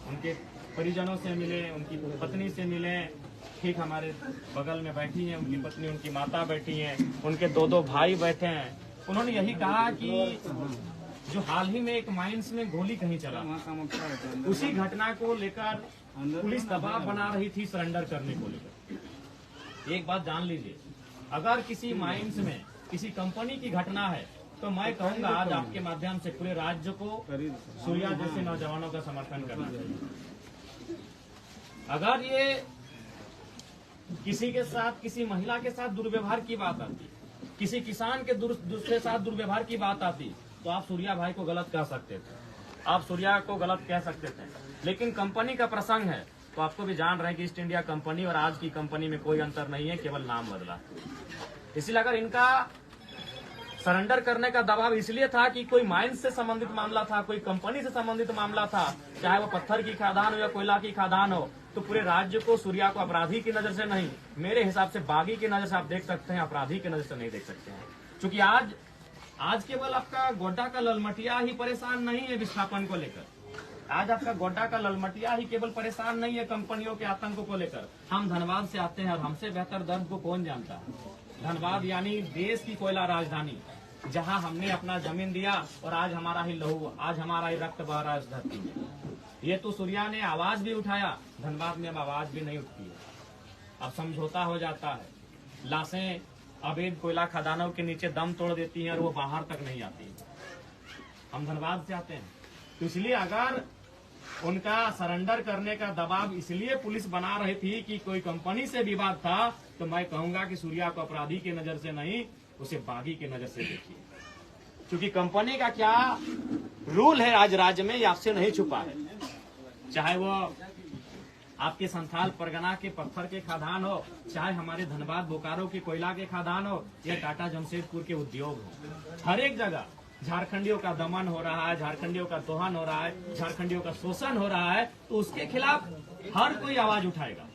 उनके परिजनों से मिले, उनकी पत्नी से मिले। ठीक हमारे बगल में बैठी हैं उनकी पत्नी, उनकी माता बैठी हैं, उनके दो भाई बैठे हैं। उन्होंने यही कहा कि जो हाल ही में एक माइंस में गोली कहीं चला, उसी घटना को लेकर पुलिस दबाव बना रही थी सरेंडर करने को लेकर। एक बात जान लीजिए, अगर किसी माइंस में किसी कंपनी की घटना है तो मैं कहूंगा आज आपके माध्यम से पूरे राज्य को सूर्या जैसे नौजवानों का समर्थन करना चाहिए। अगर ये किसी के साथ, किसी महिला के साथ दुर्व्यवहार की बात आती, किसी किसान के दूसरे साथ दुर्व्यवहार की बात आती, तो आप सूर्या भाई को गलत कह सकते थे, आप सूर्या को गलत कह सकते थे। लेकिन कंपनी का प्रसंग है तो आपको भी जान रहे हैं कि ईस्ट इंडिया कंपनी और आज की कंपनी में कोई अंतर नहीं है, केवल नाम बदला। इसलिए अगर इनका सरेंडर करने का दबाव इसलिए था कि कोई माइंस से संबंधित मामला था, कोई कंपनी से संबंधित मामला था, चाहे वो पत्थर की खादान हो या कोयला की खादान हो, तो पूरे राज्य को सूर्या को अपराधी की नजर से नहीं, मेरे हिसाब से बागी की नजर से आप देख सकते हैं, अपराधी की नजर से नहीं देख सकते हैं। क्योंकि आज केवल आपका गोड्डा का ललमटिया ही परेशान नहीं है विस्थापन को लेकर। आज आपका गोड्डा का ललमटिया ही केवल परेशान नहीं है कंपनियों के आतंक को लेकर। हम धनबाद से आते हैं और हमसे बेहतर दर्द को कौन जानता है। धनबाद यानी देश की कोयला राजधानी, जहां हमने अपना जमीन दिया और आज हमारा ही लहू, आज हमारा ही रक्त बह रहा है इस धरती में। ये तो सूर्या ने आवाज भी उठाया, धनबाद में अब आवाज भी नहीं उठती है। अब समझौता हो जाता है, लाशें अवैध कोयला खदानों के नीचे दम तोड़ देती हैं और वो बाहर तक नहीं आती। हम धनबाद से आते हैं, तो इसलिए अगर उनका सरेंडर करने का दबाव इसलिए पुलिस बना रही थी कि कोई कंपनी से विवाद था, तो मैं कहूंगा कि सूर्या को अपराधी की नजर से नहीं, उसे बागी की नजर से देखिए। क्योंकि कंपनी का क्या रूल है आज राज्य में, ये आपसे नहीं छुपा है। चाहे वो आपके संथाल परगना के पत्थर के खादान हो, चाहे हमारे धनबाद बोकारो के कोयला के खादान हो, या टाटा जमशेदपुर के उद्योग हो, हर एक जगह झारखंडियों का दमन हो रहा है, झारखंडियों का दोहन हो रहा है, झारखंडियों का शोषण हो रहा है, तो उसके खिलाफ हर कोई आवाज उठाएगा।